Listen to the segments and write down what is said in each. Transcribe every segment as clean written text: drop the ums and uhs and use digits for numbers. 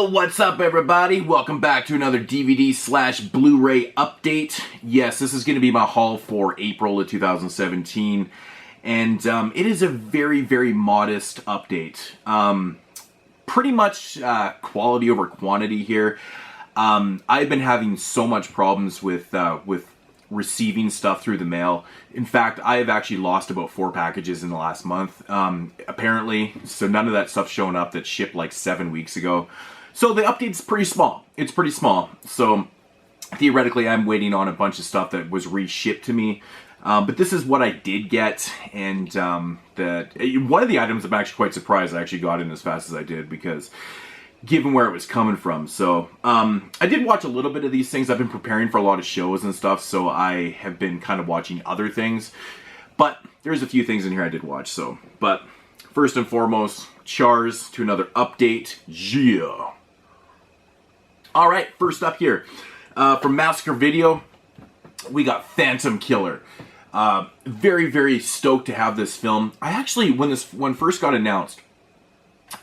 Well, what's up everybody? Welcome back to another DVD/Blu-ray update. Yes, this is going to be my haul for April of 2017. And it is a very, very modest update. Pretty much quality over quantity here. I've been having so much problems with receiving stuff through the mail. In fact, I have actually lost about 4 packages in the last month, apparently. So none of that stuff's showing up that shipped like 7 weeks ago. So the update's pretty small. It's pretty small. So theoretically, I'm waiting on a bunch of stuff that was reshipped to me. But this is what I did get, and one of the items I'm actually quite surprised I actually got in as fast as I did, because given where it was coming from. So I did watch a little bit of these things. I've been preparing for a lot of shows and stuff, so I have been kind of watching other things. But there's a few things in here I did watch. So, but first and foremost, Chars to another update. Yeah. All right, first up here from Massacre Video, we got Phantom Killer. Very, very stoked to have this film. I actually, when first got announced,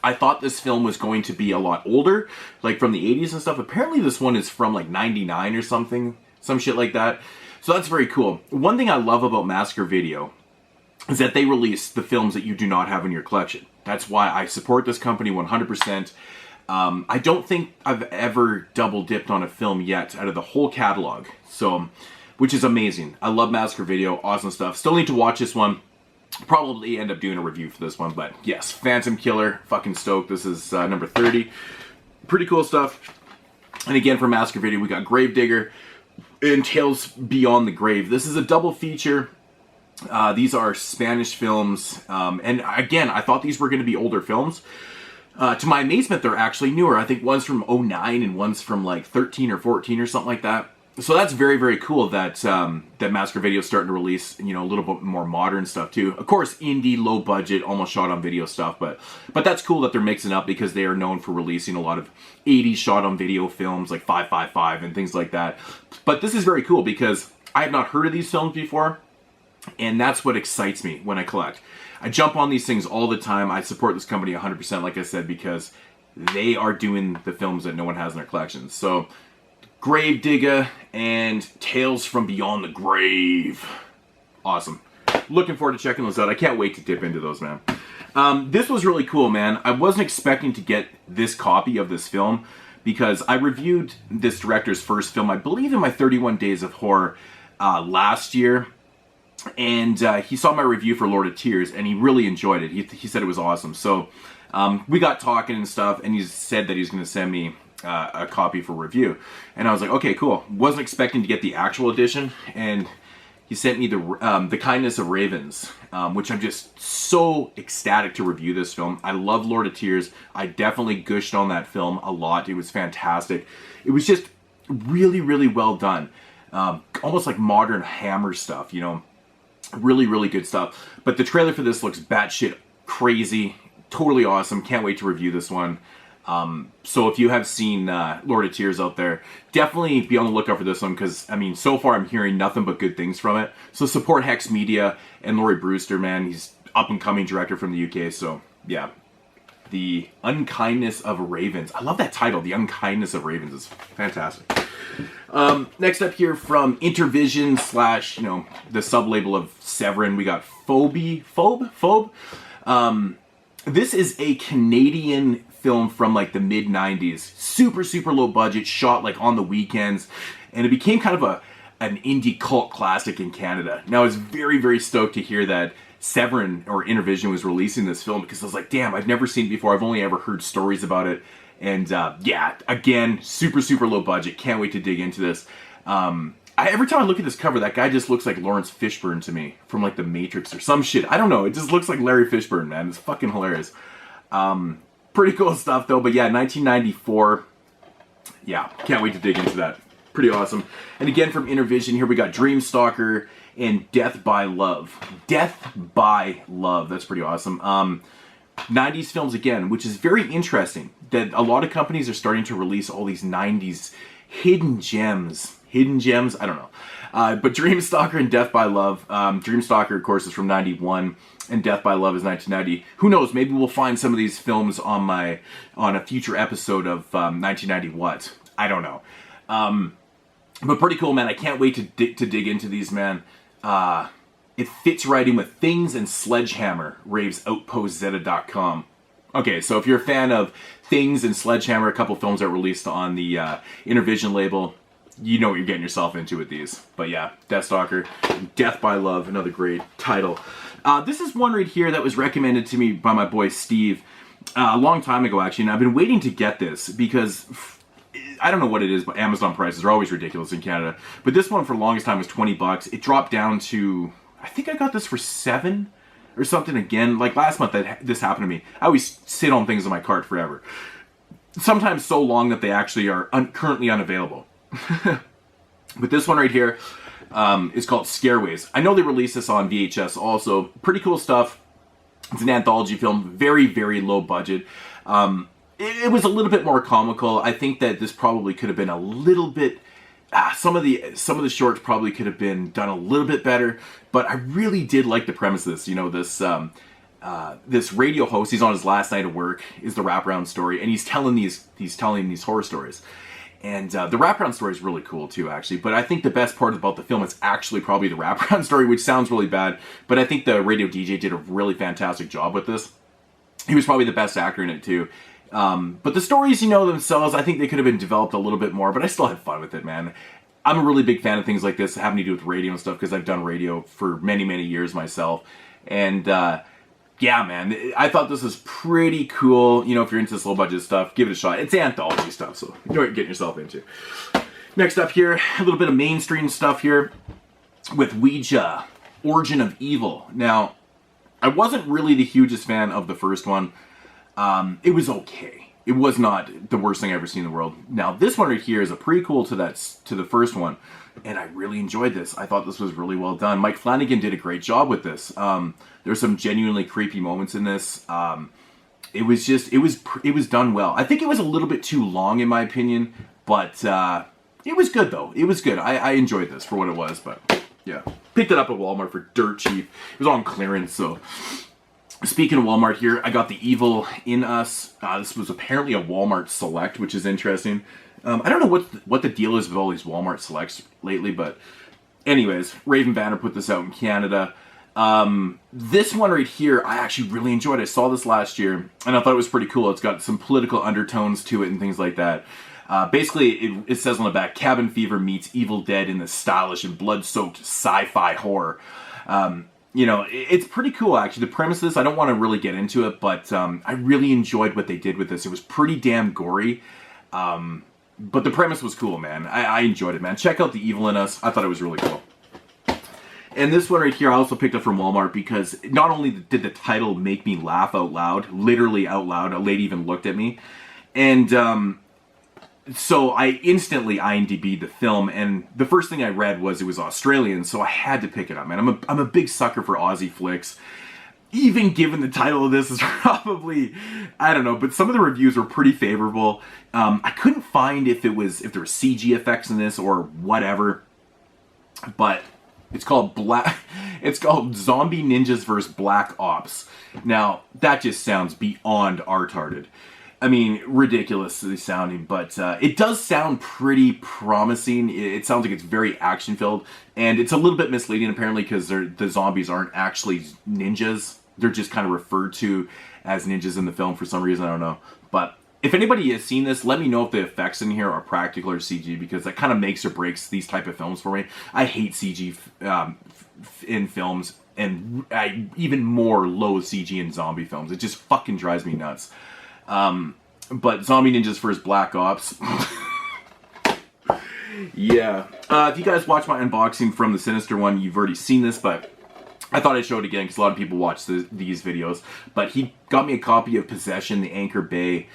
I thought this film was going to be a lot older, like from the 80s and stuff. Apparently this one is from like 99 or something, some shit like that. So that's very cool. One thing I love about Massacre Video is that they release the films that you do not have in your collection. That's why I support this company 100%. I don't think I've ever double dipped on a film yet out of the whole catalog. So, which is amazing. I love Massacre Video, awesome stuff. Still need to watch this one. Probably end up doing a review for this one, but yes, Phantom Killer, fucking stoked. This is number 30. Pretty cool stuff. And again, for Massacre Video, we got Gravedigger and Tales Beyond the Grave. This is a double feature. These are Spanish films, and again, I thought these were going to be older films. To my amazement, they're actually newer. I think one's from 09 and one's from like 13 or 14 or something like that. So that's very, very cool that that Massacre Video is starting to release, you know, a little bit more modern stuff too. Of course, indie, low budget, almost shot on video stuff, but that's cool that they're mixing up, because they are known for releasing a lot of 80s shot on video films like 555 and things like that. But this is very cool because I have not heard of these films before, and that's what excites me when I collect. I jump on these things all the time. I support this company 100%, like I said, because they are doing the films that no one has in their collections. So Gravedigger and Tales from Beyond the Grave. Awesome. Looking forward to checking those out. I can't wait to dip into those, man. This was really cool, man. I wasn't expecting to get this copy of this film, because I reviewed this director's first film, I believe in my 31 Days of Horror last year. And he saw my review for Lord of Tears, and he really enjoyed it. He said it was awesome. So we got talking and stuff, and he said that he was going to send me a copy for review. And I was like, okay, cool. Wasn't expecting to get the actual edition, and he sent me the Kindness of Ravens, which I'm just so ecstatic to review this film. I love Lord of Tears. I definitely gushed on that film a lot. It was fantastic. It was just really, really well done. Almost like modern Hammer stuff, you know. Really, really good stuff. But the trailer for this looks batshit crazy. Totally awesome. Can't wait to review this one. So if you have seen Lord of Tears out there, definitely be on the lookout for this one, because, I mean, so far I'm hearing nothing but good things from it. So support Hex Media and Laurie Brewster, man. He's up-and-coming director from the UK, so yeah. The Unkindness of Ravens. I love that title, The Unkindness of Ravens. Is fantastic. Next up here from Intervision / you know, the sub-label of Severin, we got Phobe. This is a Canadian film from like the mid-90s. Super, super low budget, shot like on the weekends, and it became kind of an indie cult classic in Canada. Now I was very, very stoked to hear that Severin or Intervision was releasing this film, because I was like, damn, I've never seen it before. I've only ever heard stories about it. And yeah, again, super, super low budget. Can't wait to dig into this. Every time I look at this cover, that guy just looks like Lawrence Fishburne to me from like The Matrix or some shit. I don't know. It just looks like Larry Fishburne, man. It's fucking hilarious. Pretty cool stuff though. But yeah, 1994. Yeah, can't wait to dig into that. Pretty awesome. And again, from Intervision, here we got Dreamstalker and Death by Love. Death by Love. That's pretty awesome. 90s films again, which is very interesting that a lot of companies are starting to release all these 90s hidden gems, hidden gems. I don't know. But Dreamstalker and Death by Love. Dreamstalker, of course, is from 91, and Death by Love is 1990. Who knows? Maybe we'll find some of these films on a future episode of 1990 what? I don't know. But pretty cool, man. I can't wait to dig into these, man. It fits right in with Things and Sledgehammer, raves OutpostZeta.com. Okay, so if you're a fan of Things and Sledgehammer, a couple films that were released on the Intervision label, you know what you're getting yourself into with these. But yeah, Deathstalker, Death by Love, another great title. This is one right here that was recommended to me by my boy Steve a long time ago, actually, and I've been waiting to get this because I don't know what it is, but Amazon prices are always ridiculous in Canada. But this one for the longest time was 20 bucks. It dropped down to, I think I got this for $7 or something again. Like last month this happened to me. I always sit on things in my cart forever. Sometimes so long that they actually are currently unavailable. But this one right here is called Scareways. I know they released this on VHS also. Pretty cool stuff. It's an anthology film. Very, very low budget. It was a little bit more comical. I think that this probably could have been a little bit... some of the shorts probably could have been done a little bit better, but I really did like the premise of this. You know, this radio host, he's on his last night of work, is the wraparound story, and he's telling these horror stories. And the wraparound story is really cool too, actually. But I think the best part about the film is actually probably the wraparound story, which sounds really bad. But I think the radio DJ did a really fantastic job with this. He was probably the best actor in it too. But the stories, you know, themselves, I think they could have been developed a little bit more, but I still had fun with it, man. I'm a really big fan of things like this having to do with radio and stuff because I've done radio for many, many years myself. And, yeah, man, I thought this was pretty cool. You know, if you're into this low budget stuff, give it a shot. It's anthology stuff, so you know what you're getting yourself into. Next up here, a little bit of mainstream stuff here with Ouija, Origin of Evil. Now, I wasn't really the hugest fan of the first one. It was okay. It was not the worst thing I've ever seen in the world. Now, this one right here is a prequel to the first one, and I really enjoyed this. I thought this was really well done. Mike Flanagan did a great job with this. There's some genuinely creepy moments in this. It was done well. I think it was a little bit too long, in my opinion, but it was good though. It was good. I enjoyed this for what it was, but yeah, picked it up at Walmart for dirt cheap. It was on clearance, so. Speaking of Walmart here, I got The Evil in Us. This was apparently a Walmart Select, which is interesting. I don't know what the deal is with all these Walmart Selects lately, but anyways, Raven Banner put this out in Canada. This one right here, I actually really enjoyed. I saw this last year, and I thought it was pretty cool. It's got some political undertones to it and things like that. Basically, it says on the back, Cabin Fever meets Evil Dead in the stylish and blood-soaked sci-fi horror. You know, it's pretty cool, actually. The premise of this, I don't want to really get into it, but I really enjoyed what they did with this. It was pretty damn gory, but the premise was cool, man. I enjoyed it, man. Check out The Evil in Us. I thought it was really cool. And this one right here I also picked up from Walmart because not only did the title make me laugh out loud, literally out loud, a lady even looked at me, and so I instantly IMDb'd the film, and the first thing I read was it was Australian, so I had to pick it up, man. I'm a big sucker for Aussie flicks. Even given the title of this is probably, I don't know, but some of the reviews were pretty favorable. I couldn't find if there was CG effects in this or whatever, but it's called Zombie Ninjas vs. Black Ops. Now, that just sounds beyond retarded. I mean, ridiculously sounding, but it does sound pretty promising. It sounds like it's very action-filled, and it's a little bit misleading, apparently, because the zombies aren't actually ninjas. They're just kind of referred to as ninjas in the film for some reason, I don't know. But if anybody has seen this, let me know if the effects in here are practical or CG, because that kind of makes or breaks these type of films for me. I hate CG in films, and I even more loathe CG in zombie films. It just fucking drives me nuts. But Zombie Ninjas vs. Black Ops. Yeah. If you guys watch my unboxing from the Sinister one, you've already seen this, but I thought I'd show it again because a lot of people watch these videos. But he got me a copy of Possession, the Anchor Bay,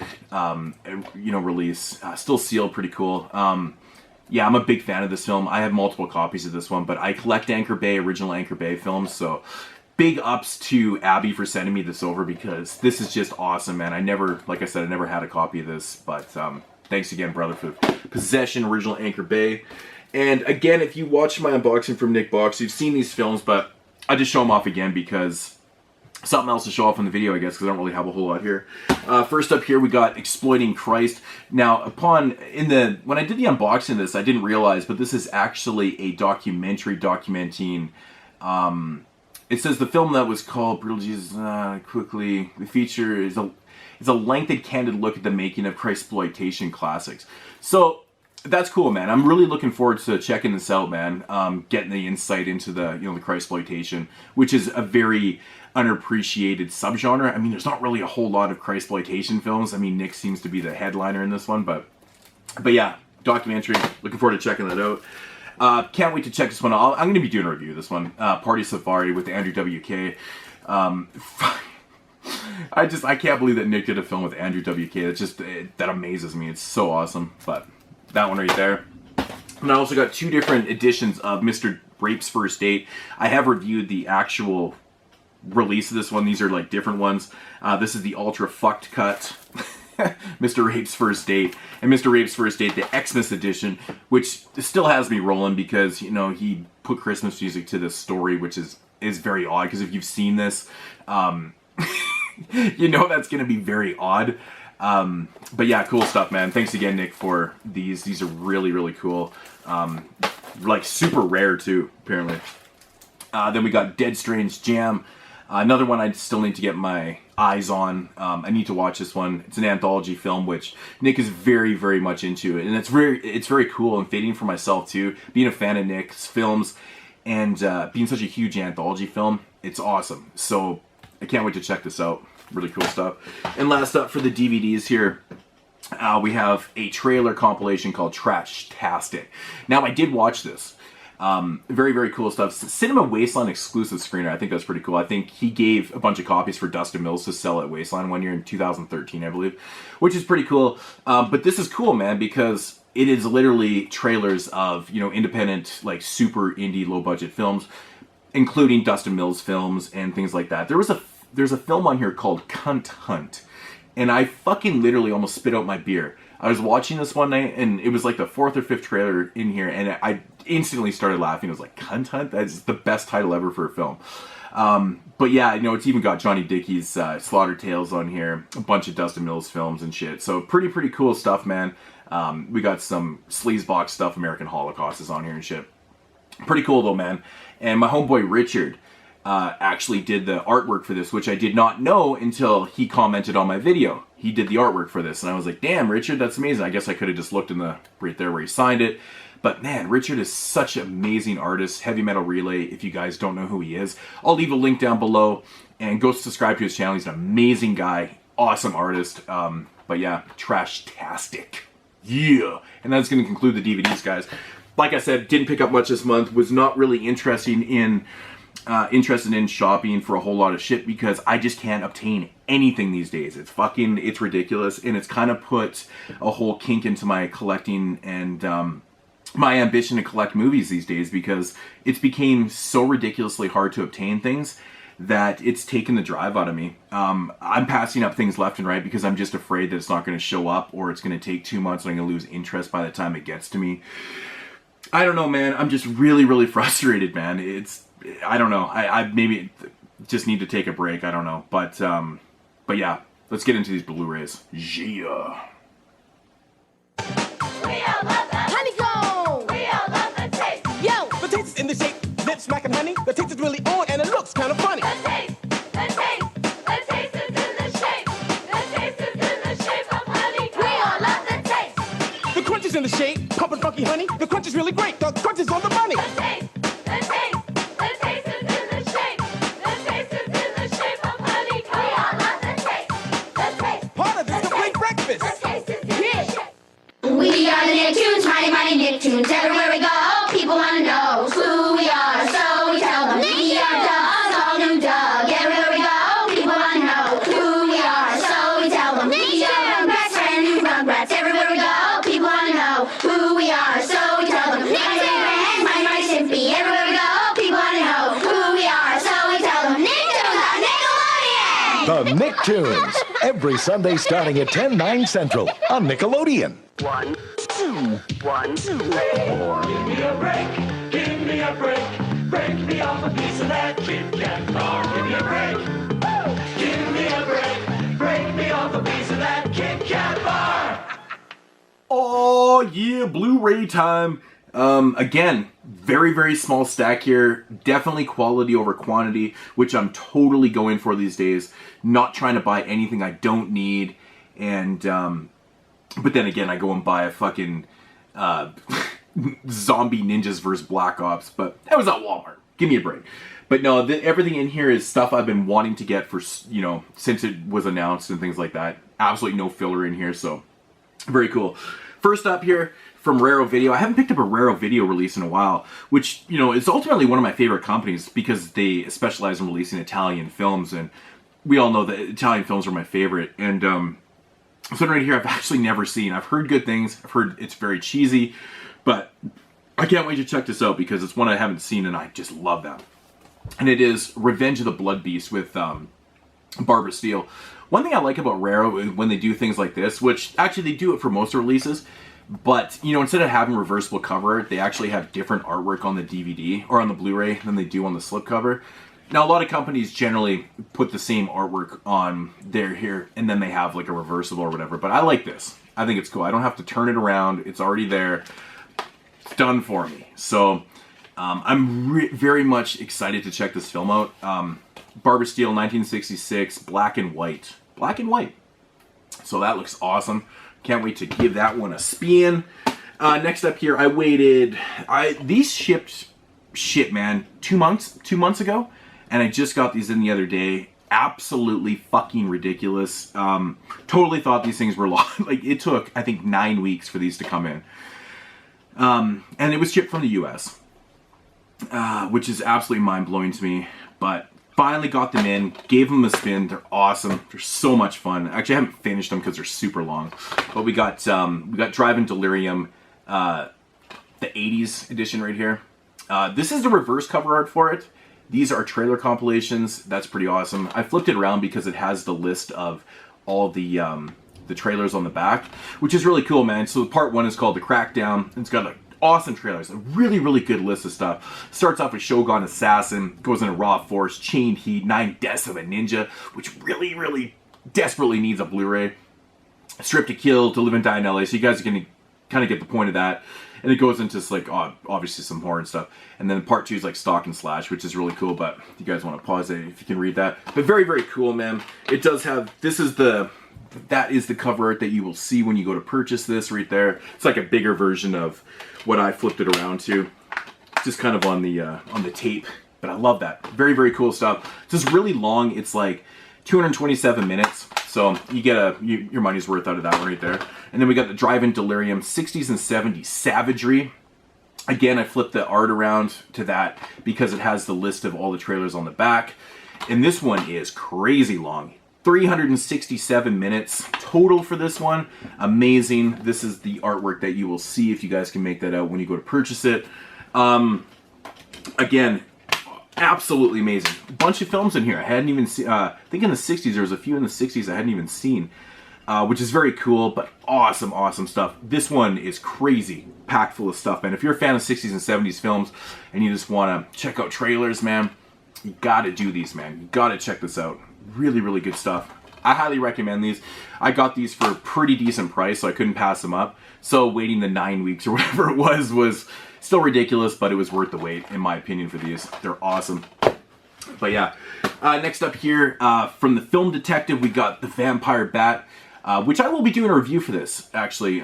release. Still sealed, pretty cool. Yeah, I'm a big fan of this film. I have multiple copies of this one, but I collect Anchor Bay, original Anchor Bay films, so big ups to Abby for sending me this over because this is just awesome, man. Like I said, I never had a copy of this, but thanks again, brother, for Possession, original Anchor Bay. And again, if you watch my unboxing from Nik Box, you've seen these films, but I just show them off again because something else to show off in the video, I guess, because I don't really have a whole lot here. First up here, we got Exploiting Christ. Now, when I did the unboxing of this, I didn't realize, but this is actually a documentary documenting, it says the film that was called Brutal Jesus, quickly, the feature is a lengthened, candid look at the making of Christploitation classics. So, that's cool, man. I'm really looking forward to checking this out, man. Getting the insight into the, the Christploitation, which is a very unappreciated subgenre. I mean, there's not really a whole lot of Christploitation films. I mean, Nik seems to be the headliner in this one, but yeah, documentary. Looking forward to checking that out. Can't wait to check this one out. I'm going to be doing a review of this one. Party Safari with Andrew WK. I can't believe that Nik did a film with Andrew WK. That's just, that amazes me. It's so awesome. But that one right there. And I also got 2 different editions of Mr. Rape's First Date. I have reviewed the actual release of this one. These are like different ones. This is the ultra fucked cut. Mr. Rape's First Date. And Mr. Rape's First Date, the Xmas edition, which still has me rolling because, he put Christmas music to this story, which is very odd, because if you've seen this, that's going to be very odd. But yeah, cool stuff, man. Thanks again, Nik, for these. These are really, really cool. Like super rare too, apparently. Then we got Dead Strange Jam. Another one I still need to get my eyes on. I need to watch this one. It's an anthology film, which Nik is very, very much into, and it's very cool and fitting for myself too. Being a fan of Nik's films and being such a huge anthology film, it's awesome. So I can't wait to check this out. Really cool stuff. And last up for the DVDs here, we have a trailer compilation called Trashtastic. Now, I did watch this. Very, very cool stuff. Cinema Wasteland exclusive screener. I think that's pretty cool. I think he gave a bunch of copies for Dustin Mills to sell at Wasteland one year in 2013, I believe, which is pretty cool. But this is cool, man, because it is literally trailers of, independent, like super indie, low budget films, including Dustin Mills films and things like that. There's a film on here called Cunt Hunt, and I fucking literally almost spit out my beer. I was watching this one night, and it was like the 4th or 5th trailer in here, and I instantly started laughing. I was like, Cunt Hunt? That's the best title ever for a film. But yeah, it's even got Johnny Dickey's Slaughter Tales on here, a bunch of Dustin Mills films and shit. So pretty cool stuff, man. We got some sleazebox stuff, American Holocaust is on here and shit. Pretty cool though, man. And my homeboy Richard actually did the artwork for this, which I did not know until he commented on my video. He did the artwork for this, and I was like, damn, Richard, that's amazing. I guess I could have just looked right there where he signed it. But man, Richard is such an amazing artist. Heavy Metal Relay, if you guys don't know who he is, I'll leave a link down below, and go subscribe to his channel. He's an amazing guy, awesome artist. But yeah, Trashtastic. Yeah. And that's going to conclude the DVDs, guys. Like I said, didn't pick up much this month, was not really interested in shopping for a whole lot of shit because I just can't obtain anything these days. It's ridiculous, and it's kind of put a whole kink into my collecting and my ambition to collect movies these days, because it's became so ridiculously hard to obtain things that it's taken the drive out of me. I'm passing up things left and right because I'm just afraid that it's not going to show up, or it's going to take 2 months and I'm going to lose interest by the time it gets to me. I don't know, man. I'm just really frustrated, man. I don't know. I maybe just need to take a break. I don't know. But yeah, let's get into these Blu-rays. Yeah. We all love the honeycomb. We all love the taste. Yo, the taste is in the shape. Lip smacking honey. The taste is really on, and it looks kind of funny. The taste is in the shape. The taste is in the shape of honeycomb. We all love the taste. The crunch is in the shape. Pumping funky honey. The crunch is really great. The crunch is on the money. The taste is in the shape. The taste is in the shape of honeycomb. We all love the taste. The taste. Part of this complete breakfast. The taste is in the shape. We are the Nicktoons, mighty Nicktoons. Everywhere we go, people want to know who we are, so we tell them. We are Doug, all new Doug. Everywhere we go, people want to know who we are, so we tell them. We are Rugrats, brand new Rugrats. Everywhere we go, people want to know who we are, so we tell them. Nicktoons, mighty Simpy. Everywhere we go, people want to know who we are, so we tell them. Nicktoons on Nickelodeon. The Nicktoons, every Sunday starting at 10, 9 Central on Nickelodeon. 1, 2, two. 1, 2, 3. Give me a break. Give me a break. Break me off a piece of that Kit Kat bar. Give me a break. Give me a break. Break me off a piece of that Kit Kat bar. Oh yeah, Blu-ray time. Again, very, very small stack here. Definitely quality over quantity, which I'm totally going for these days. Not trying to buy anything I don't need. And, but then again, I go and buy a fucking, Zombie Ninjas vs. Black Ops, but that was at Walmart. Give me a break. But no, everything in here is stuff I've been wanting to get for, you know, since it was announced and things like that. Absolutely no filler in here, so very cool. First up here from Raro Video. I haven't picked up a Raro Video release in a while, which, you know, is ultimately one of my favorite companies because they specialize in releasing Italian films, and we all know that Italian films are my favorite. And something right here I've actually never seen. I've heard good things. I've heard it's very cheesy, but I can't wait to check this out because it's one I haven't seen and I just love that. And it is Revenge of the Blood Beast with Barbara Steele. One thing I like about Raro when they do things like this, which actually they do it for most releases, but, you know, instead of having reversible cover art, they actually have different artwork on the DVD or on the Blu-ray than they do on the slipcover. Now, a lot of companies generally put the same artwork on there here, and then they have like a reversible or whatever, but I like this. I think it's cool. I don't have to turn it around. It's already there. It's done for me. So, I'm very much excited to check this film out. Barbara Steele, 1966, black and white. Black and white. So that looks awesome. Can't wait to give that one a spin. Next up here, I waited. These shipped, man, 2 months ago, and I just got these in the other day. Absolutely fucking ridiculous. Totally thought these things were long. Like, it took, I think, 9 weeks for these to come in. And it was shipped from the US, which is absolutely mind-blowing to me. But finally got them in, gave them a spin. They're awesome. They're so much fun. Actually, I haven't finished them because they're super long. But we got Drive and Delirium, the 80s edition right here. This is the reverse cover art for it. These are trailer compilations. That's pretty awesome. I flipped it around because it has the list of all the trailers on the back, which is really cool, man. So part 1 is called The Crackdown. It's got awesome trailers, a really, really good list of stuff. Starts off with Shogun Assassin, goes into Raw Force, Chained Heat, 9 Deaths of a Ninja, which really, really desperately needs a Blu-ray. Strip to Kill, To Live and Die in LA, so you guys are going to kind of get the point of that. And it goes into, like, obviously some horror and stuff. And then part 2 is like Stalk and Slash, which is really cool, but if you guys want to pause it, if you can read that. But very, very cool, man. It does have, that is the cover art that you will see when you go to purchase this right there. It's like a bigger version of what I flipped it around to. Just kind of on the tape. But I love that. Very, very cool stuff. It's just really long. It's like 227 minutes. So you get your money's worth out of that one right there. And then we got the Drive-In Delirium, 60s and 70s Savagery. Again, I flipped the art around to that because it has the list of all the trailers on the back. And this one is crazy long. 367 minutes total for this one. Amazing. This is the artwork that you will see if you guys can make that out when you go to purchase it. Again, absolutely amazing. A bunch of films in here I hadn't even seen. I think in the 60s, there was a few in the 60s I hadn't even seen, which is very cool, but awesome, awesome stuff. This one is crazy, packed full of stuff, man. If you're a fan of 60s and 70s films and you just want to check out trailers, man, you gotta do these, man. You gotta check this out. Really, really good stuff. I highly recommend these. I got these for a pretty decent price, so I couldn't pass them up. So waiting the 9 weeks or whatever it was still ridiculous, but it was worth the wait, in my opinion, for these. They're awesome. But yeah, next up here, from the Film Detective, we got The Vampire Bat, which I will be doing a review for this, actually.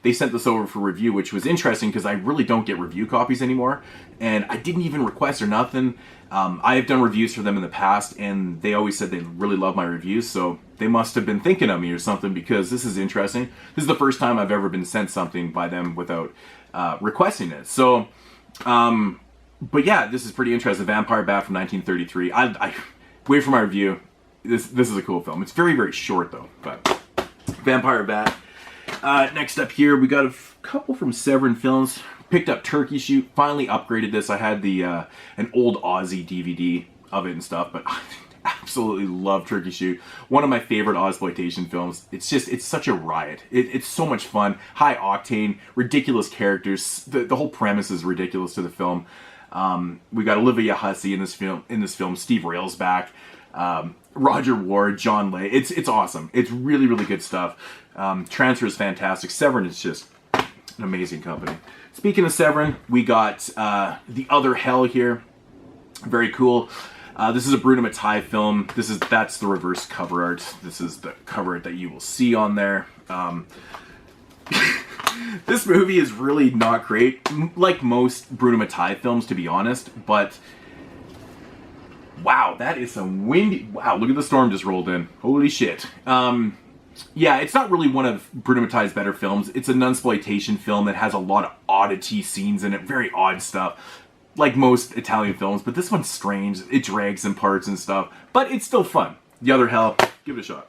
They sent this over for review, which was interesting because I really don't get review copies anymore, and I didn't even request or nothing. I have done reviews for them in the past, and they always said they really love my reviews, so they must have been thinking of me or something because this is interesting. This is the first time I've ever been sent something by them without requesting it. So, but yeah, this is pretty interesting. Vampire Bat from 1933. I wait for my review. This is a cool film. It's very, very short, though, but Vampire Bat. Next up here, we got a couple from Severin Films. Picked up Turkey Shoot, finally upgraded this. I had the an old Aussie DVD of it and stuff, but absolutely love Turkey Shoot. One of my favorite exploitation films. It's such a riot. It's so much fun. High octane, ridiculous characters. The whole premise is ridiculous to the film. We got Olivia Hussey in this film. Steve Railsback, Roger Ward, John Lay. It's awesome. It's really, really good stuff. Transfer is fantastic. Severin is just an amazing company. Speaking of Severin, we got The Other Hell here. Very cool. This is a Bruno Mattei film. That's the reverse cover art. This is the cover art that you will see on there. This movie is really not great, like most Bruno Mattei films, to be honest, but wow, that is some windy... Wow, look at the storm just rolled in. Holy shit. Yeah, it's not really one of Bruno Mattei's better films. It's a nunsploitation film that has a lot of oddity scenes in it, very odd stuff, like most Italian films, but this one's strange. It drags in parts and stuff, but it's still fun. The Other Hell, give it a shot.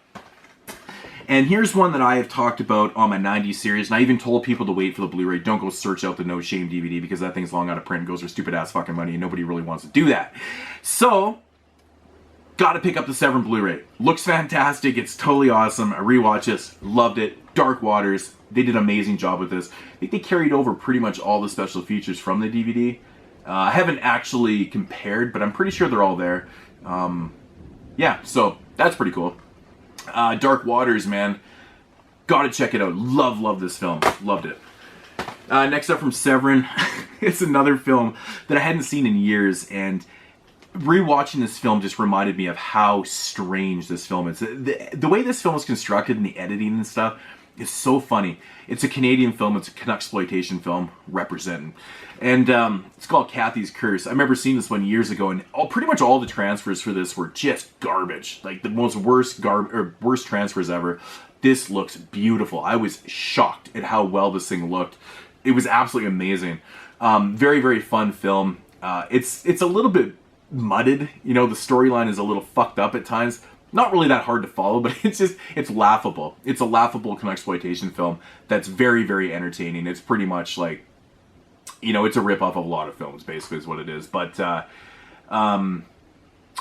And here's one that I have talked about on my 90s series, and I even told people to wait for the Blu-ray. Don't go search out the No Shame DVD, because that thing's long out of print and goes for stupid ass fucking money, and nobody really wants to do that. So, gotta pick up the Severin Blu-ray. Looks fantastic, it's totally awesome. I rewatched this, loved it. Dark Waters, they did an amazing job with this. I think they carried over pretty much all the special features from the DVD. I haven't actually compared, but I'm pretty sure they're all there. Yeah, so that's pretty cool. Dark Waters, man. Gotta check it out. Love this film. Loved it. Next up from Severin, it's another film that I hadn't seen in years, and rewatching this film just reminded me of how strange this film is. The way this film is constructed and the editing and stuff is so funny. It's a Canadian film. It's a Canucksploitation film, representing. And it's called Cathys Curse. I remember seeing this one years ago, and pretty much all the transfers for this were just garbage. Like the most worst transfers ever. This looks beautiful. I was shocked at how well this thing looked. It was absolutely amazing. Very, very fun film. It's a little bit mudded. You know, the storyline is a little fucked up at times. Not really that hard to follow, but it's laughable. It's a laughable Canucksploitation film that's very, very entertaining. It's pretty much like, you know, it's a ripoff of a lot of films, basically, is what it is. But,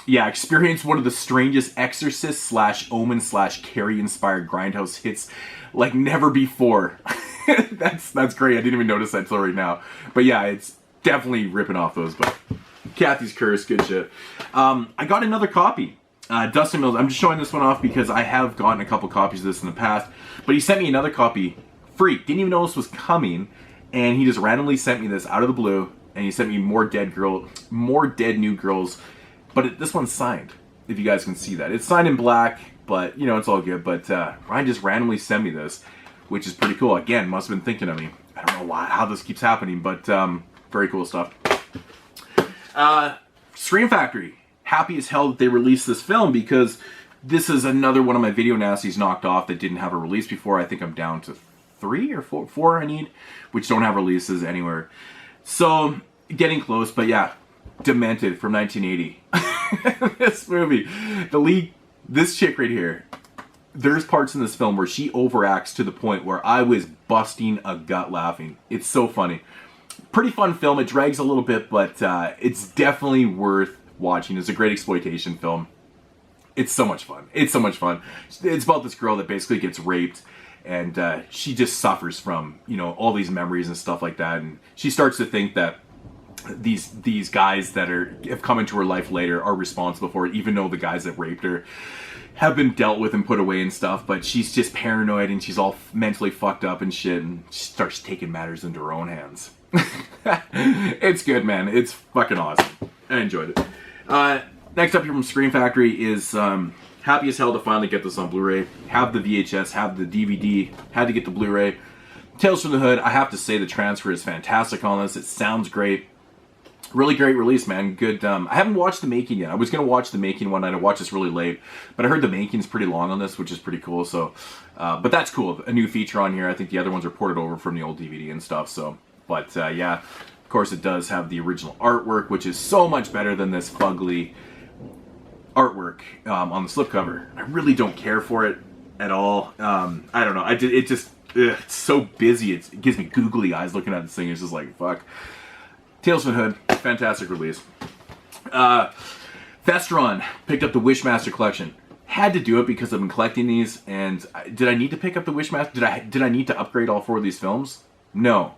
yeah, experience one of the strangest Exorcist / Omen / Carrie-inspired grindhouse hits like never before. That's great. I didn't even notice that till right now. But yeah, it's definitely ripping off those. But Cathys Curse, good shit. I got another copy. Dustin Mills, I'm just showing this one off because I have gotten a couple copies of this in the past, but he sent me another copy free. Didn't even know this was coming, and he just randomly sent me this out of the blue, and he sent me More Dead New Girls, but this one's signed, if you guys can see that. It's signed in black, but, you know, it's all good, but Ryan just randomly sent me this, which is pretty cool. Again, must have been thinking of me. I don't know how this keeps happening, but very cool stuff. Scream Factory. Happy as hell that they released this film, because this is another one of my video nasties knocked off that didn't have a release before. I think I'm down to 3 or 4 I need, which don't have releases anywhere. So, getting close, but yeah, Demented from 1980. This movie, this chick right here, there's parts in this film where she overacts to the point where I was busting a gut laughing. It's so funny. Pretty fun film. It drags a little bit, but it's definitely worth watching. It's a great exploitation film. It's so much fun. It's so much fun. It's about this girl that basically gets raped, and she just suffers from, you know, all these memories and stuff like that, and she starts to think that these guys that have come into her life later are responsible for it, even though the guys that raped her have been dealt with and put away and stuff. But she's just paranoid, and she's all mentally fucked up and shit, and she starts taking matters into her own hands. It's good, man. It's fucking awesome. I enjoyed it. Next up here from Scream Factory is happy as hell to finally get this on Blu-ray. Have the VHS, have the DVD, had to get the Blu-ray. Tales from the Hood, I have to say the transfer is fantastic on this. It sounds great. Really great release, man. Good. I haven't watched the making yet. I was going to watch the making one night. I watched this really late, but I heard the making's pretty long on this, which is pretty cool. So, but that's cool. A new feature on here. I think the other ones are ported over from the old DVD and stuff. So, but yeah, of course it does have the original artwork, which is so much better than this fugly artwork on the slipcover. I really don't care for it at all. I don't know. It's so busy. It gives me googly eyes looking at this thing. It's just like, fuck. Tales from the Hood, fantastic release. Festron picked up the Wishmaster Collection. Had to do it because I've been collecting these, and did I need to pick up the Wishmaster? Did I need to upgrade all 4 of these films? No.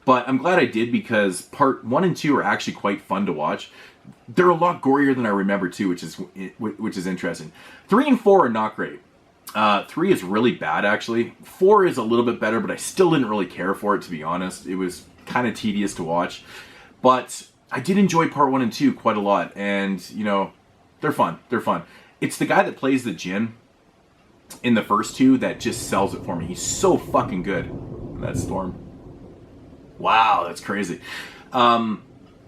But I'm glad I did because part 1 and 2 are actually quite fun to watch. They're a lot gorier than I remember too, which is interesting. 3 and 4 are not great. 3 is really bad actually. 4 is a little bit better, but I still didn't really care for it, to be honest. It was kind of tedious to watch. But I did enjoy part 1 and 2 quite a lot, and you know, they're fun. They're fun. It's the guy that plays the Djinn in the first 2 that just sells it for me. He's so fucking good. That storm. Wow, that's crazy. And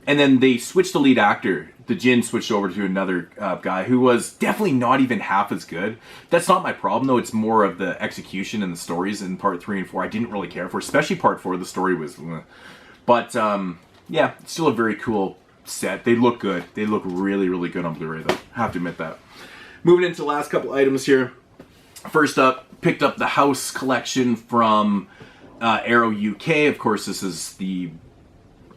then they switched the lead actor. The Djinn switched over to another guy who was definitely not even half as good. That's not my problem, though. It's more of the execution and the stories in part 3 and 4. I didn't really care for, especially part 4. The story was... But, yeah, it's still a very cool set. They look good. They look really, really good on Blu-ray, though. I have to admit that. Moving into the last couple items here. First up, picked up the House collection from Arrow UK. Of course, this is the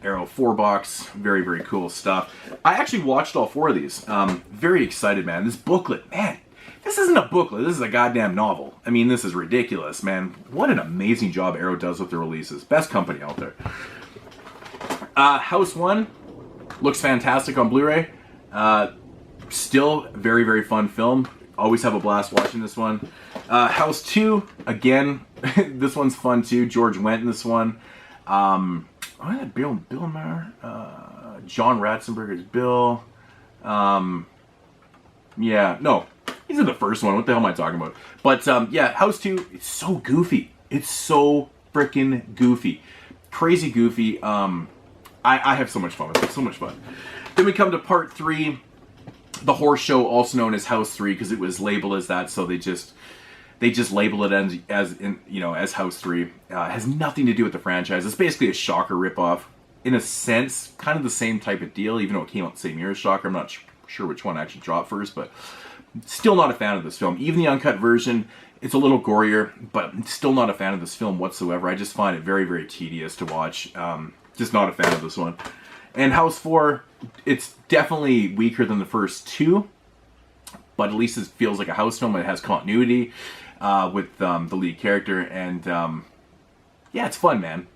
Arrow 4 box. Very, very cool stuff. I actually watched all 4 of these. Very excited, man. This booklet, man. This isn't a booklet. This is a goddamn novel. I mean, this is ridiculous, man. What an amazing job Arrow does with their releases. Best company out there. House 1 looks fantastic on Blu-ray. Still very, very fun film. Always have a blast watching this one. House 2, again, this one's fun too. George went in this one. Bill Maher, John Ratzenberger's Bill. Yeah, no, he's in the first one. What the hell am I talking about? But yeah, House 2, it's so goofy. It's so freaking goofy. Crazy goofy. I have so much fun with it. So much fun. Then we come to part 3. The horse show, also known as House 3, because it was labeled as that, so they just label it as House 3. Has nothing to do with the franchise. It's basically a Shocker ripoff. In a sense, kind of the same type of deal, even though it came out the same year as Shocker. I'm not sure which one actually dropped first, but still not a fan of this film. Even the uncut version, it's a little gorier, but still not a fan of this film whatsoever. I just find it very, very tedious to watch. Just not a fan of this one. And House 4, it's definitely weaker than the first 2, but at least it feels like a House film. It has continuity with the lead character, and yeah, it's fun, man.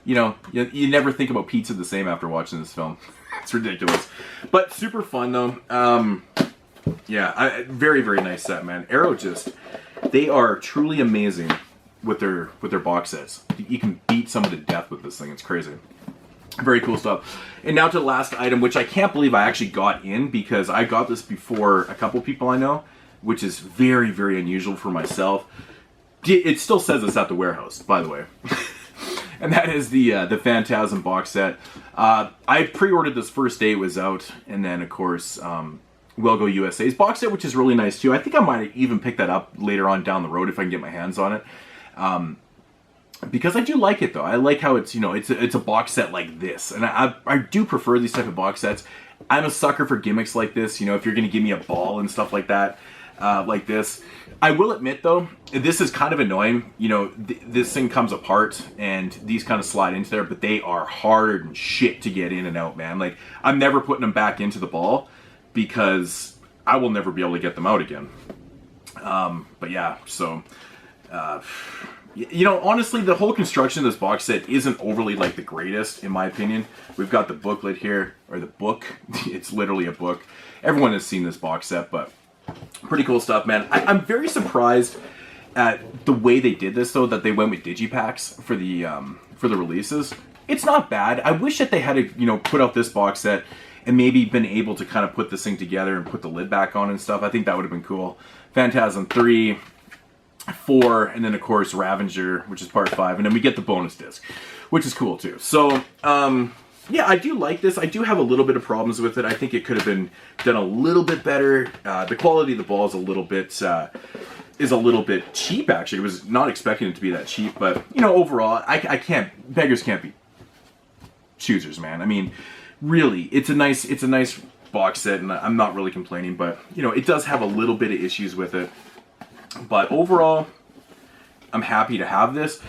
You know, you never think about pizza the same after watching this film. It's ridiculous, but super fun though. Yeah, very, very nice set, man. Arrow they are truly amazing with their box sets. You can beat someone to death with this thing. It's crazy. Very cool stuff. And now to the last item, which I can't believe I actually got in, because I got this before a couple people I know, which is very, very unusual for myself. It still says it's at the warehouse, by the way. And that is the Phantasm box set. I pre-ordered this first day it was out, and then of course Well Go USA's box set, which is really nice too. I think I might even pick that up later on down the road if I can get my hands on it. Because I do like it though. I like how it's, you know, it's a box set like this, and I do prefer these type of box sets. I'm a sucker for gimmicks like this. You know, if you're going to give me a ball and stuff like that, like this. I will admit though, this is kind of annoying. You know, this thing comes apart and these kind of slide into there, but they are harder than shit to get in and out, man. Like, I'm never putting them back into the ball because I will never be able to get them out again. But yeah, so. You know, honestly, the whole construction of this box set isn't overly, like, the greatest, in my opinion. We've got the booklet here, or the book. It's literally a book. Everyone has seen this box set, but pretty cool stuff, man. I'm very surprised at the way they did this, though, that they went with digipacks for the releases. It's not bad. I wish that they had, you know, put out this box set and maybe been able to kind of put this thing together and put the lid back on and stuff. I think that would have been cool. Phantasm 3... 4, and then of course Ravager, which is part 5, and then we get the bonus disc, which is cool too. So yeah, I do like this. I do have a little bit of problems with it. I think it could have been done a little bit better. The quality of the ball is a little bit cheap, actually. I was not expecting it to be that cheap, but you know, overall, beggars can't be choosers, man. I mean, really, it's a nice box set, and I'm not really complaining, but you know, it does have a little bit of issues with it. But overall, I'm happy to have this.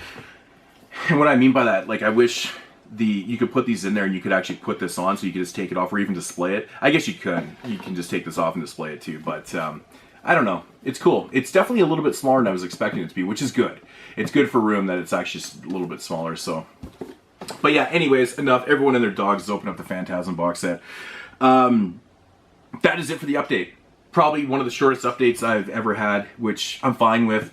And what I mean by that, like, I wish you could put these in there and you could actually put this on, so you could just take it off or even display it. I guess you could. You can just take this off and display it too, but I don't know. It's cool. It's definitely a little bit smaller than I was expecting it to be, which is good. It's good for room that it's actually just a little bit smaller, so. But yeah, anyways, enough. Everyone and their dogs has opened up the Phantasm box set. That is it for the update. Probably one of the shortest updates I've ever had, which I'm fine with.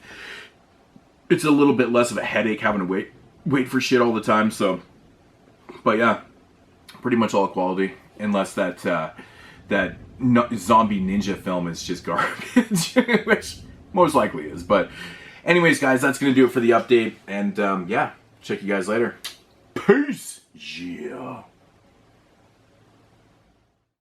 It's a little bit less of a headache having to wait for shit all the time, so. But yeah, pretty much all quality, unless that zombie ninja film is just garbage, which most likely is. But anyways, guys, that's going to do it for the update, and yeah, check you guys later. Peace! Yeah.